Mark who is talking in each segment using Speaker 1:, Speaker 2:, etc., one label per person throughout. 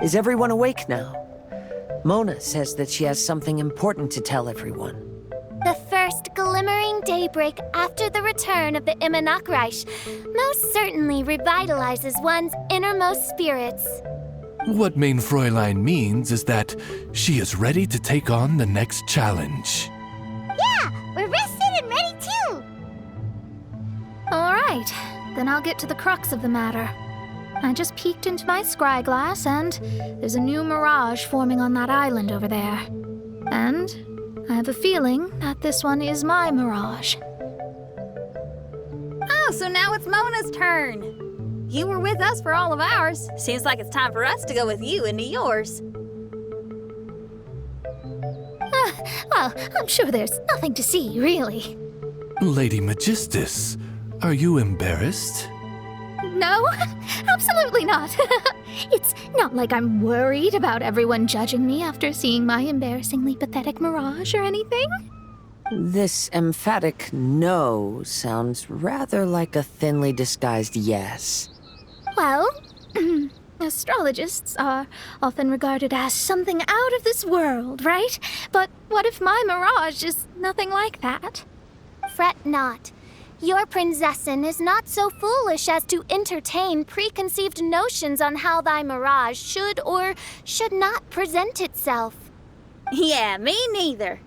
Speaker 1: Is everyone awake now? Mona says that she has something important to tell everyone.
Speaker 2: The first glimmering daybreak after the return of the Immanakreich most certainly revitalizes one's innermost spirits.
Speaker 3: What main Fräulein means is that she is ready to take on the next challenge.
Speaker 4: Yeah, we're rested and ready too!
Speaker 5: Alright, then I'll get to the crux of the matter. I just peeked into my scry glass and there's a new mirage forming on that island over there. And I have a feeling that this one is my mirage.
Speaker 6: Oh, so now it's Mona's turn. You were with us for all of ours. Seems like it's time for us to go with you into yours.
Speaker 5: Well, I'm sure there's nothing to see, really.
Speaker 3: Lady Magistus, are you embarrassed?
Speaker 5: No, absolutely not. It's not like I'm worried about everyone judging me after seeing my embarrassingly pathetic mirage or anything.
Speaker 1: This emphatic no sounds rather like a thinly disguised yes.
Speaker 5: Well, astrologists are often regarded as something out of this world, right? But what if my mirage is nothing like that?
Speaker 2: Fret not. Your prinzessin is not so foolish as to entertain preconceived notions on how thy mirage should or should not present itself.
Speaker 6: Yeah, me neither.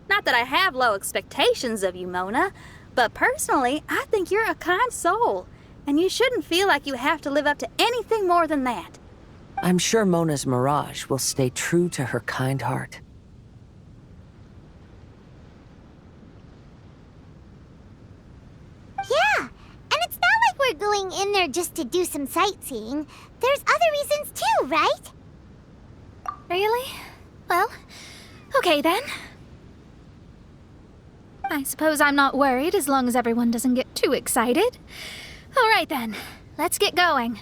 Speaker 6: Not that I have low expectations of you, Mona, but personally, I think you're a kind soul, and you shouldn't feel like you have to live up to anything more than that.
Speaker 1: I'm sure Mona's mirage will stay true to her kind heart.
Speaker 4: Yeah, and it's not like we're going in there just to do some sightseeing. There's other reasons too, right?
Speaker 5: Really? Well, okay then. I suppose I'm not worried as long as everyone doesn't get too excited. All right then, let's get going.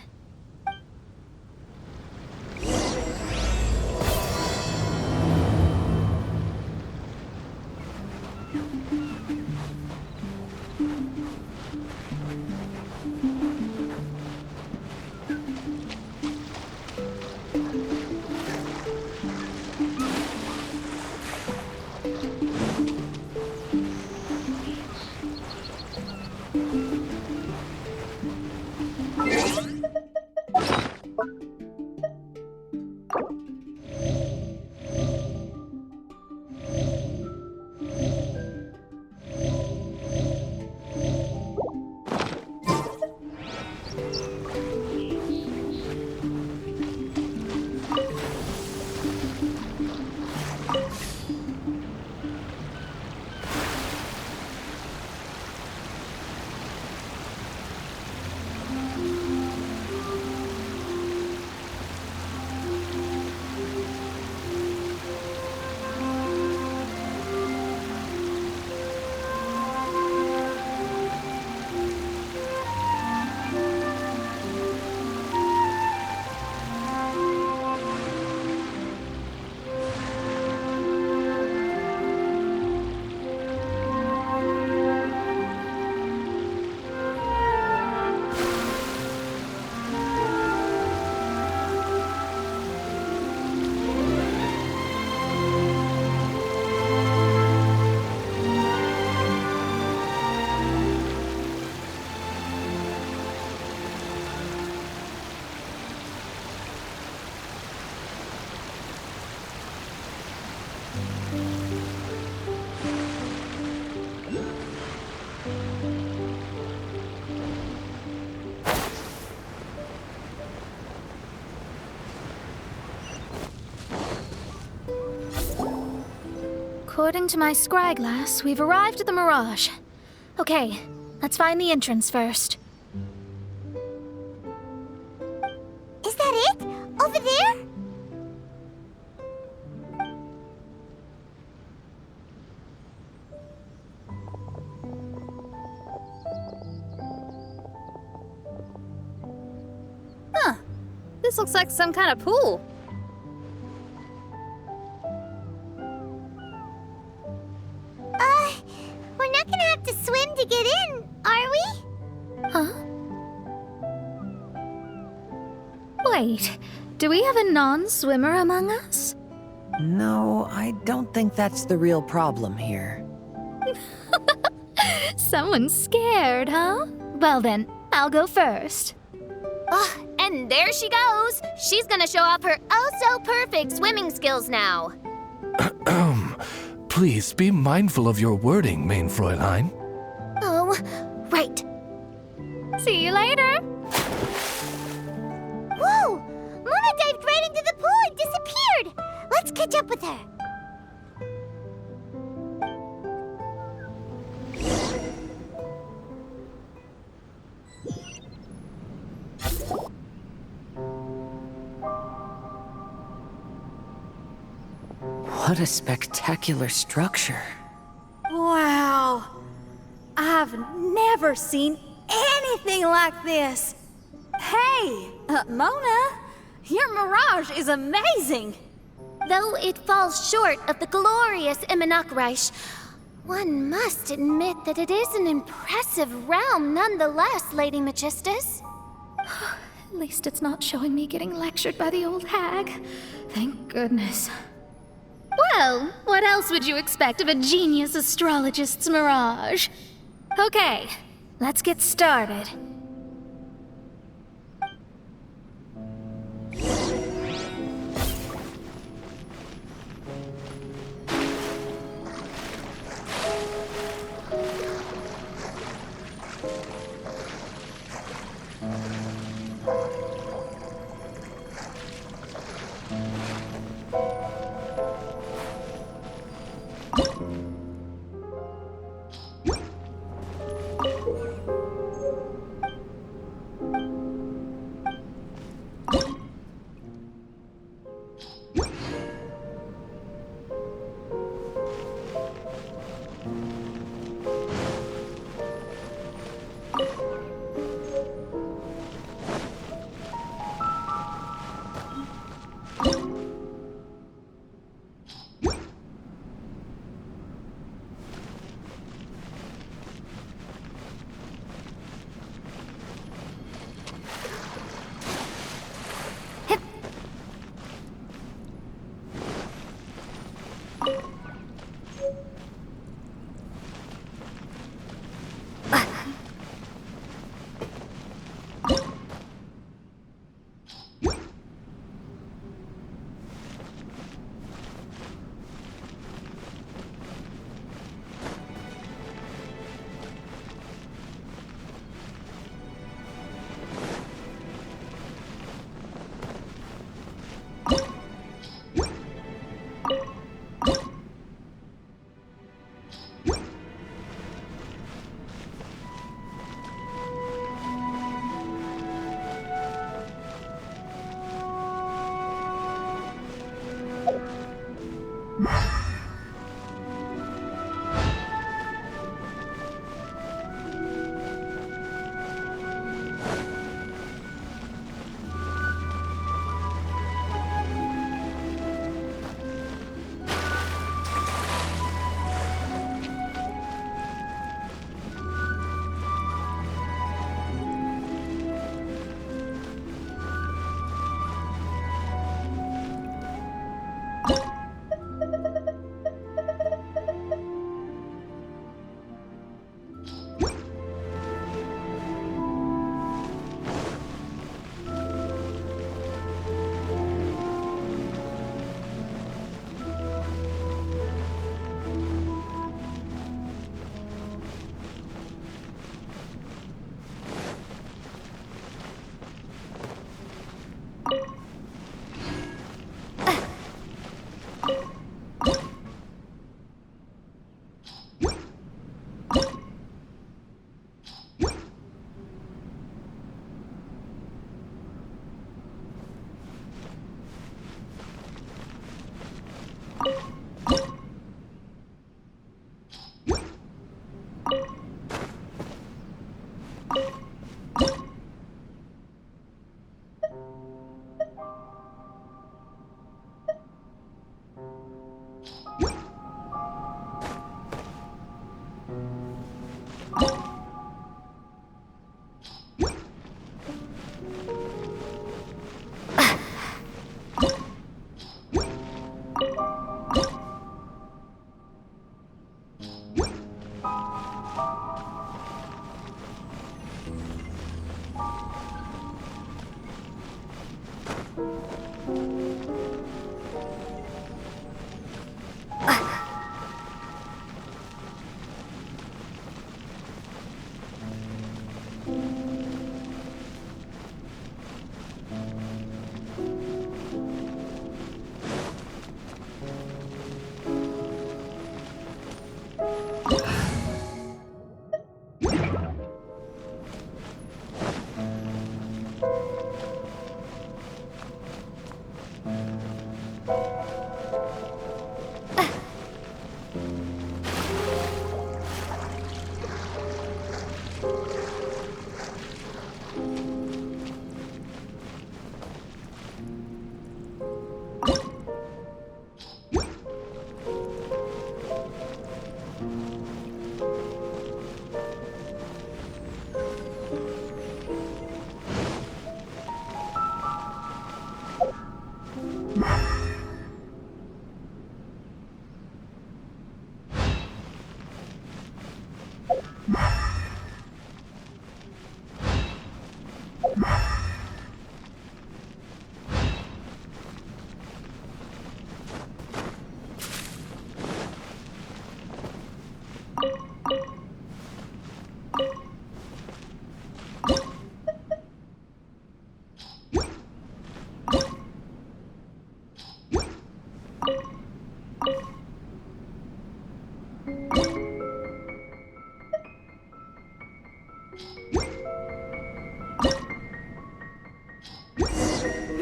Speaker 5: According to my scry glass, we've arrived at the Mirage. Okay, let's find the entrance first.
Speaker 4: Is that it? Over there?
Speaker 6: Huh. This looks like some kind of pool.
Speaker 4: We're not gonna have to swim to get in, are we?
Speaker 5: Huh? Wait, do we have a non-swimmer among us?
Speaker 1: No, I don't think that's the real problem here.
Speaker 5: Someone's scared, huh? Well then, I'll go first.
Speaker 2: Oh, and there she goes. She's gonna show off her oh-so-perfect swimming skills now.
Speaker 3: Please be mindful of your wording, main Fräulein.
Speaker 2: Oh, right.
Speaker 5: See you later.
Speaker 4: Whoa! Mona dived right into the pool and disappeared! Let's catch up with her.
Speaker 1: What a spectacular structure.
Speaker 6: Wow. I've never seen anything like this. Hey, Mona, your mirage is amazing.
Speaker 2: Though it falls short of the glorious Immonakreich, one must admit that it is an impressive realm nonetheless, Lady Magistus.
Speaker 5: At least it's not showing me getting lectured by the old hag. Thank goodness. Well, what else would you expect of a genius astrologist's mirage? Okay, let's get started.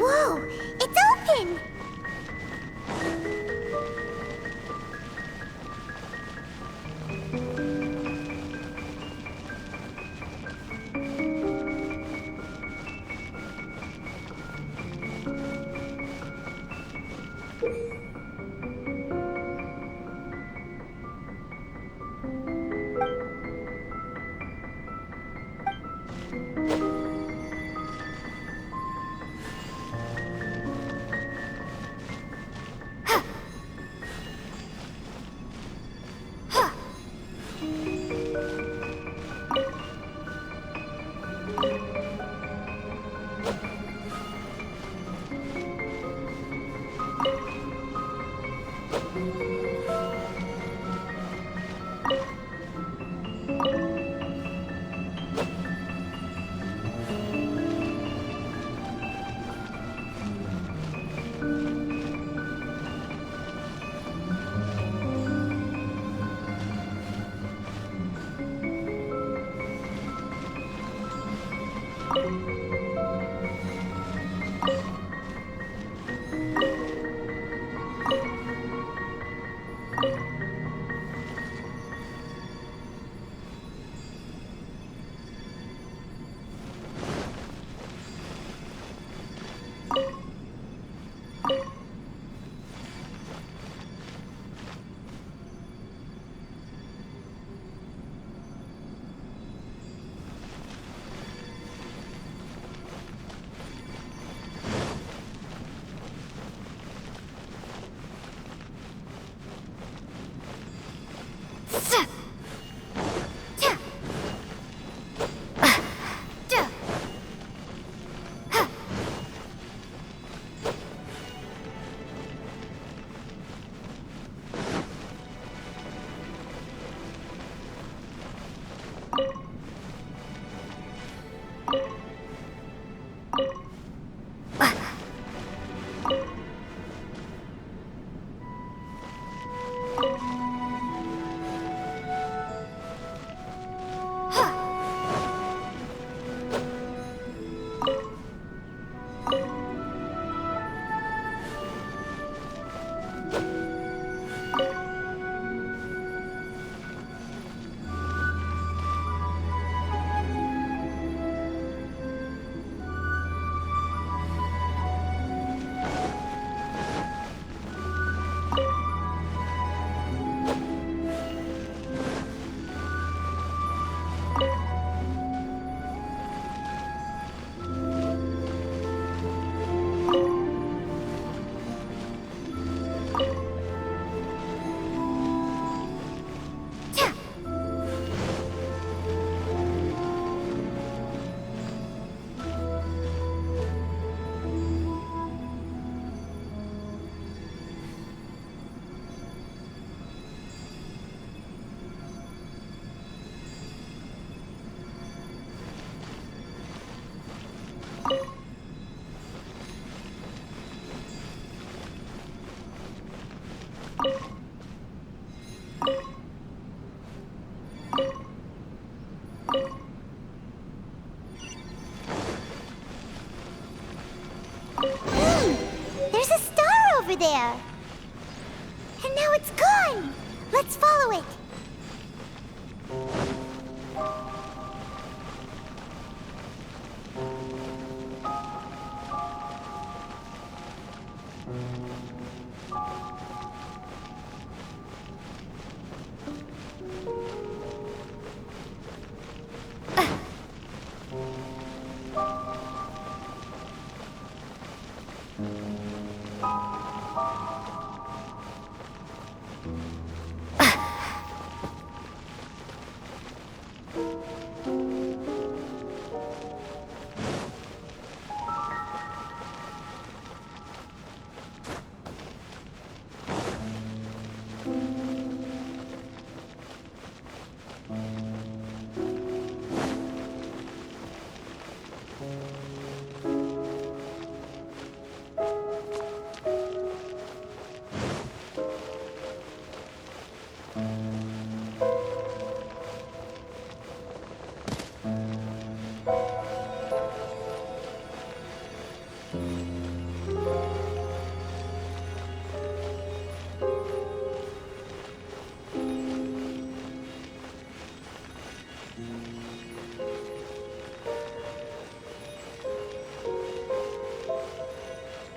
Speaker 4: Whoa! It's open! There's a star over there! And now it's gone! Let's follow it!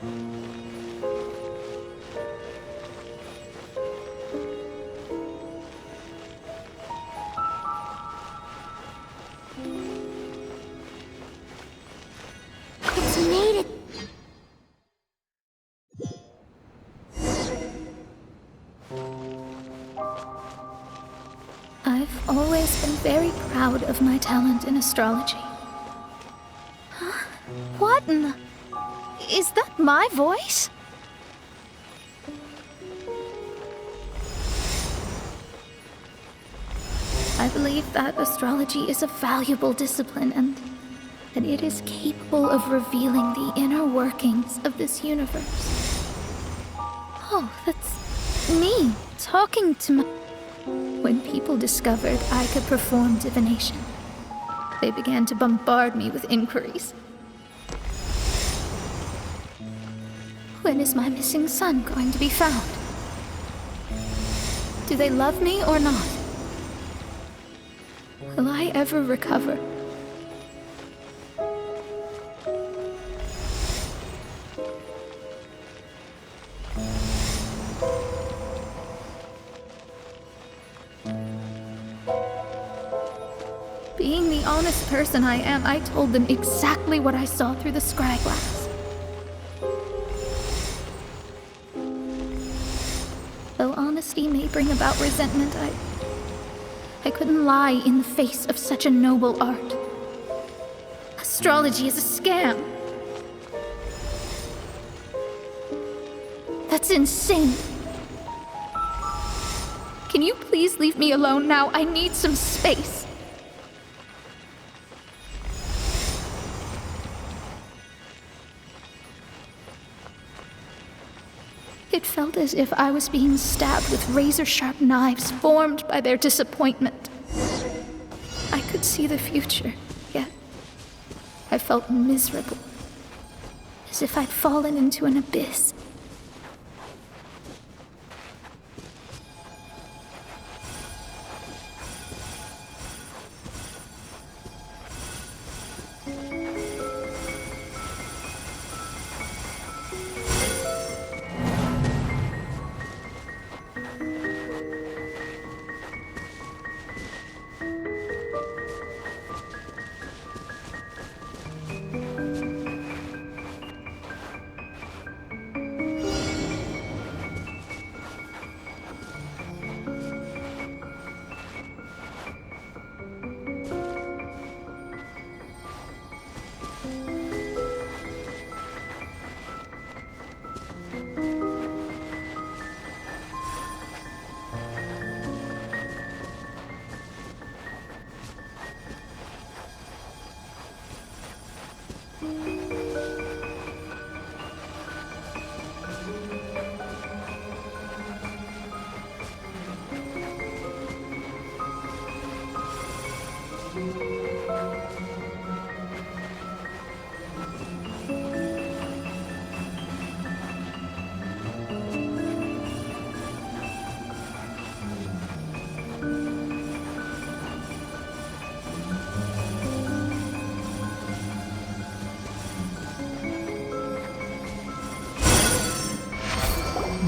Speaker 4: It's made it.
Speaker 5: I've always been very proud of my talent in astrology. Huh? What in the... Is that my voice? I believe that astrology is a valuable discipline and that it is capable of revealing the inner workings of this universe. Oh, that's me talking to my... When people discovered I could perform divination, they began to bombard me with inquiries. When is my missing son going to be found? Do they love me or not? Will I ever recover? Being the honest person I am, I told them exactly what I saw through the scryglass. Though honesty may bring about resentment, I couldn't lie in the face of such a noble art. Astrology is a scam. That's insane. Can you please leave me alone now? I need some space. It felt as if I was being stabbed with razor-sharp knives formed by their disappointment. I could see the future, yet I felt miserable, as if I'd fallen into an abyss.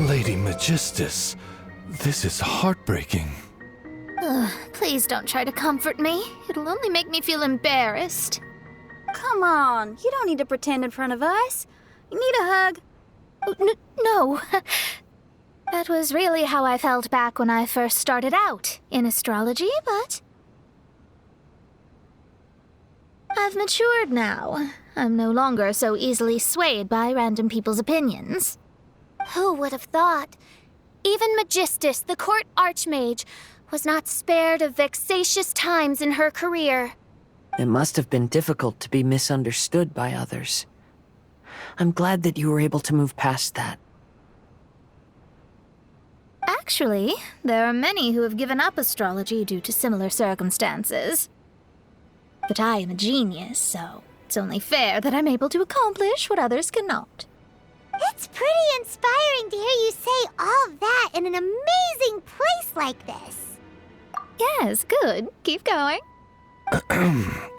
Speaker 3: Lady Magistus, this is heartbreaking.
Speaker 5: Please don't try to comfort me. It'll only make me feel embarrassed.
Speaker 6: Come on, you don't need to pretend in front of us. You need a hug.
Speaker 5: No. That was really how I felt back when I first started out in astrology, but I've matured now. I'm no longer so easily swayed by random people's opinions.
Speaker 2: Who would have thought? Even Magistus, the court archmage, was not spared of vexatious times in her career.
Speaker 1: It must have been difficult to be misunderstood by others. I'm glad that you were able to move past that.
Speaker 5: Actually, there are many who have given up astrology due to similar circumstances. But I am a genius, so it's only fair that I'm able to accomplish what others cannot.
Speaker 4: It's pretty inspiring to hear you say all that in an amazing place like this.
Speaker 5: Yes, good. Keep going.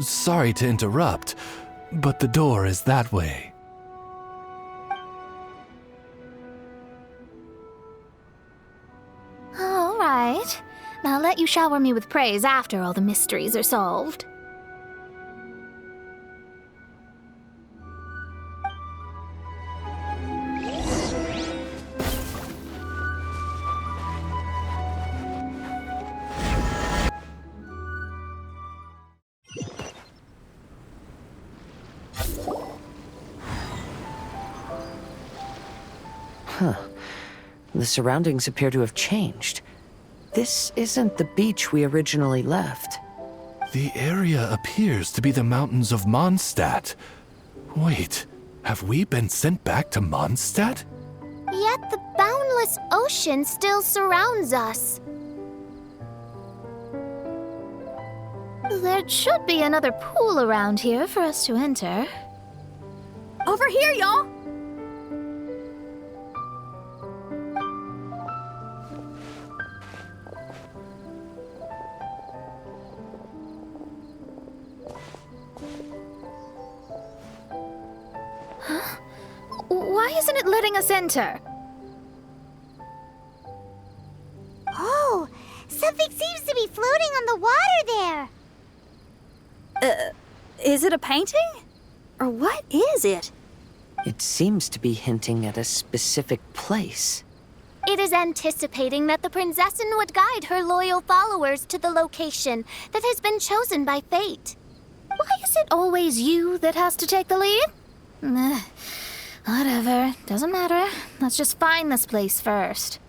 Speaker 3: Sorry to interrupt, but the door is that way.
Speaker 5: I'll let you shower me with praise after all the mysteries are solved.
Speaker 1: The surroundings appear to have changed. This isn't the beach we originally left.
Speaker 3: The area appears to be the mountains of Mondstadt. Wait, have we been sent back to Mondstadt?
Speaker 2: Yet the boundless ocean still surrounds us.
Speaker 5: There should be another pool around here for us to enter.
Speaker 6: Over here, y'all!
Speaker 5: Why isn't it letting us enter?
Speaker 4: Oh, something seems to be floating on the water there.
Speaker 6: Is it a painting? Or what is it?
Speaker 1: It seems to be hinting at a specific place.
Speaker 2: It is anticipating that the Prinzessin would guide her loyal followers to the location that has been chosen by fate.
Speaker 5: Why is it always you that has to take the lead? Whatever, doesn't matter. Let's just find this place first.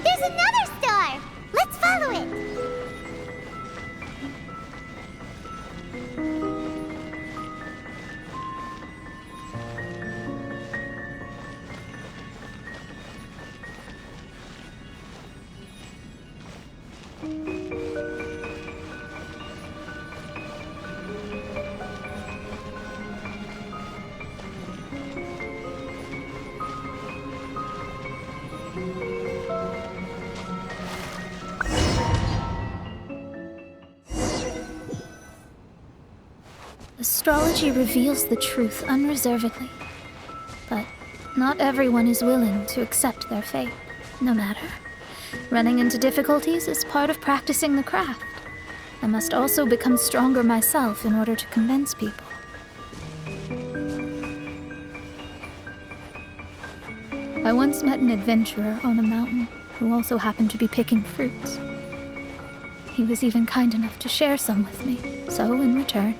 Speaker 4: There's another
Speaker 5: Astrology reveals the truth unreservedly, but not everyone is willing to accept their fate, no matter. Running into difficulties is part of practicing the craft. I must also become stronger myself in order to convince people. I once met an adventurer on a mountain who also happened to be picking fruits. He was even kind enough to share some with me, so in return,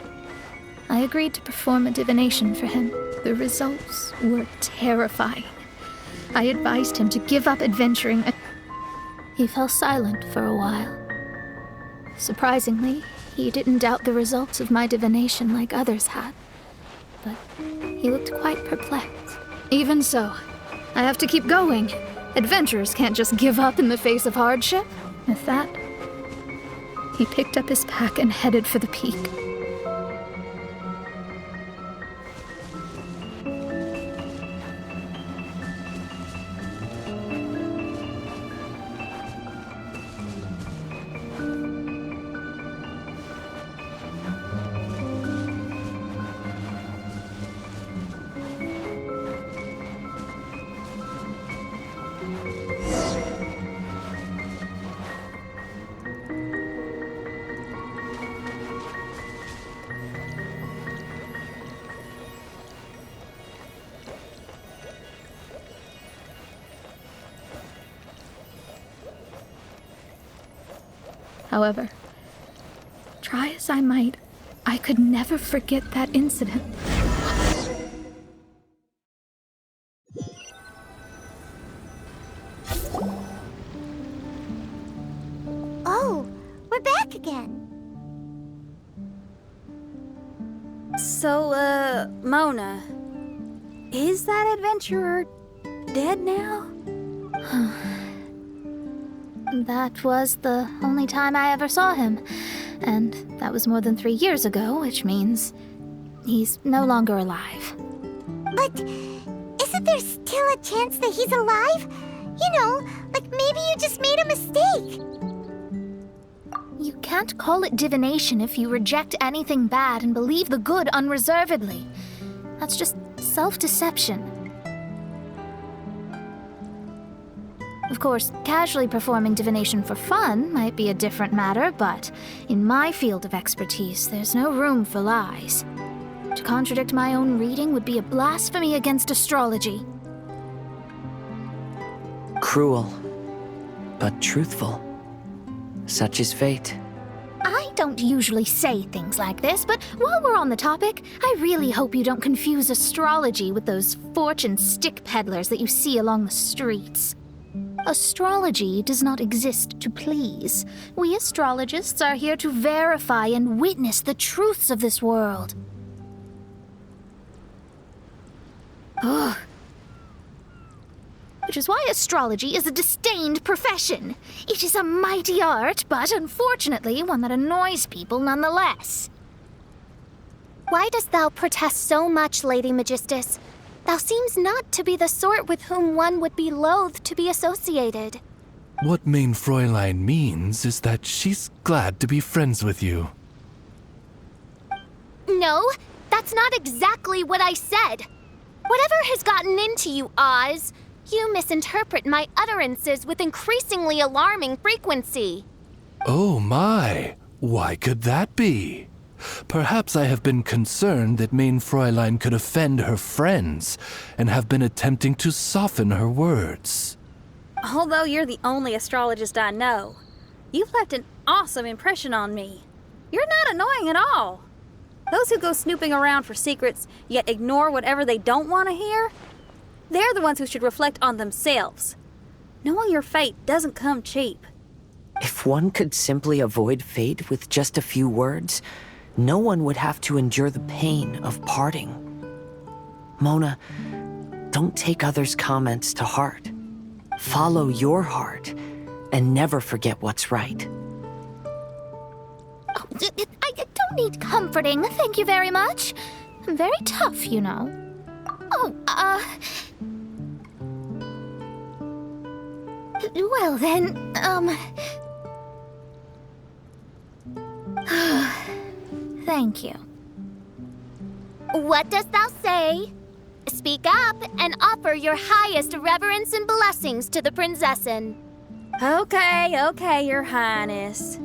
Speaker 5: I agreed to perform a divination for him. The results were terrifying. I advised him to give up adventuring. He fell silent for a while. Surprisingly, he didn't doubt the results of my divination like others had, but he looked quite perplexed. Even so, I have to keep going. Adventurers can't just give up in the face of hardship. With that, he picked up his pack and headed for the peak. However, try as I might, I could never forget that incident.
Speaker 4: Oh, we're back again.
Speaker 6: So, Mona, is that adventurer dead now?
Speaker 5: That was the only time I ever saw him, and that was more than 3 years ago, which means he's no longer alive.
Speaker 4: But isn't there still a chance that he's alive? You know, like maybe you just made a mistake.
Speaker 5: You can't call it divination if you reject anything bad and believe the good unreservedly. That's just self-deception. Of course, casually performing divination for fun might be a different matter, but in my field of expertise, there's no room for lies. To contradict my own reading would be a blasphemy against astrology.
Speaker 1: Cruel, but truthful. Such is fate.
Speaker 5: I don't usually say things like this, but while we're on the topic, I really hope you don't confuse astrology with those fortune stick peddlers that you see along the streets. Astrology does not exist to please. We astrologists are here to verify and witness the truths of this world. Ugh. Which is why astrology is a disdained profession. It is a mighty art, but unfortunately one that annoys people nonetheless.
Speaker 2: Why dost thou protest so much, Lady Magistus? Thou seems not to be the sort with whom one would be loath to be associated.
Speaker 3: What Mein Fräulein means is that she's glad to be friends with you.
Speaker 2: No, that's not exactly what I said. Whatever has gotten into you, Oz, you misinterpret my utterances with increasingly alarming frequency.
Speaker 3: Oh my, why could that be? Perhaps I have been concerned that Mein Fräulein could offend her friends and have been attempting to soften her words.
Speaker 6: Although you're the only astrologist I know, you've left an awesome impression on me. You're not annoying at all. Those who go snooping around for secrets, yet ignore whatever they don't want to hear, they're the ones who should reflect on themselves. Knowing your fate doesn't come cheap.
Speaker 1: If one could simply avoid fate with just a few words, no one would have to endure the pain of parting. Mona, don't take others' comments to heart. Follow your heart and never forget what's right.
Speaker 5: Oh, I don't need comforting, thank you very much. I'm very tough, you know. Oh, well then, thank you.
Speaker 2: What dost thou say? Speak up and offer your highest reverence and blessings to the Prinzessin.
Speaker 6: Okay, Your Highness.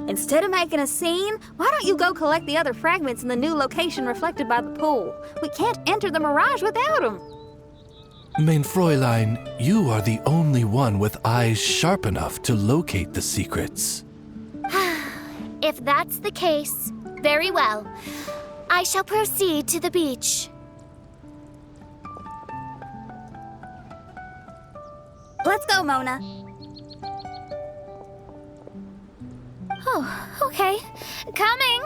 Speaker 6: Instead of making a scene, why don't you go collect the other fragments in the new location reflected by the pool? We can't enter the Mirage without them.
Speaker 3: Mein Fräulein, you are the only one with eyes sharp enough to locate the secrets.
Speaker 2: If that's the case, very well. I shall proceed to the beach.
Speaker 6: Let's go, Mona.
Speaker 5: Oh, okay. Coming!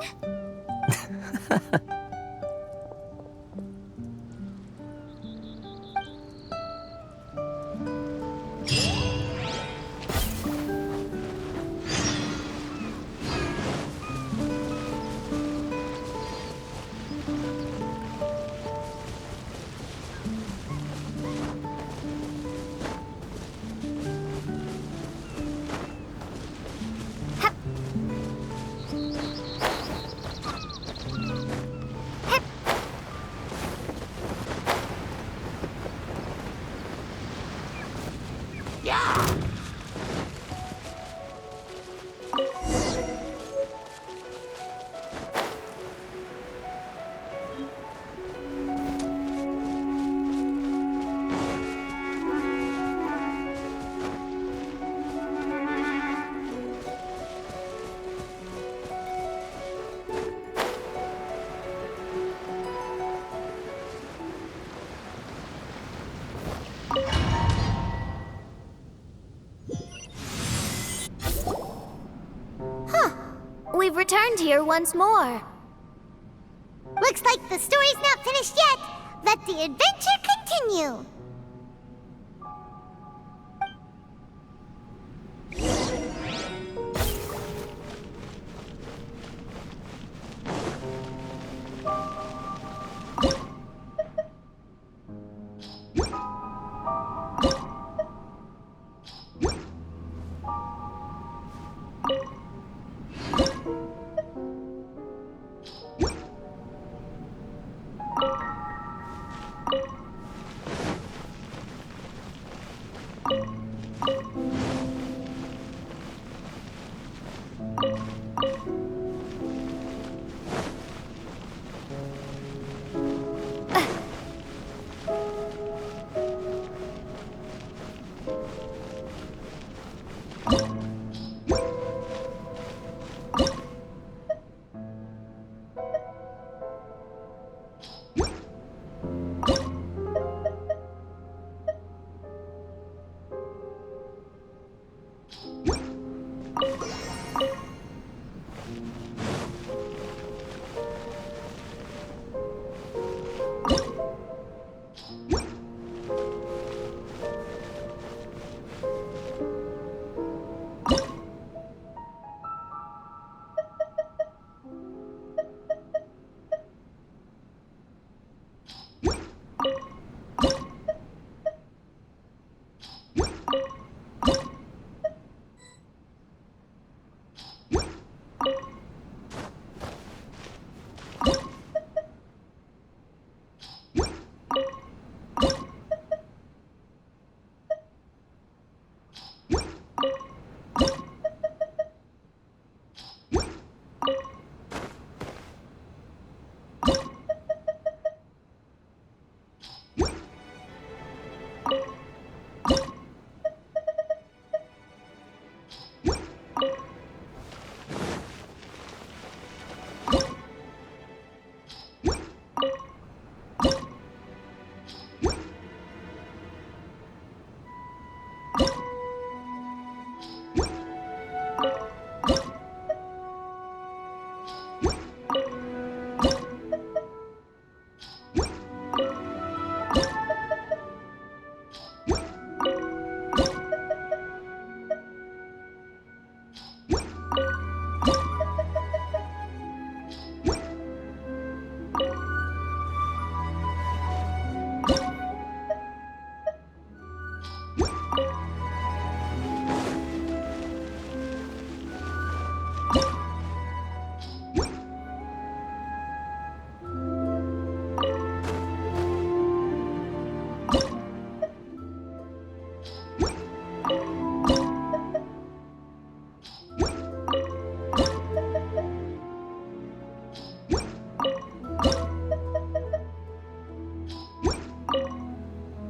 Speaker 2: We've returned here once more.
Speaker 4: Looks like the story's not finished yet. Let the adventure continue.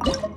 Speaker 4: Huh?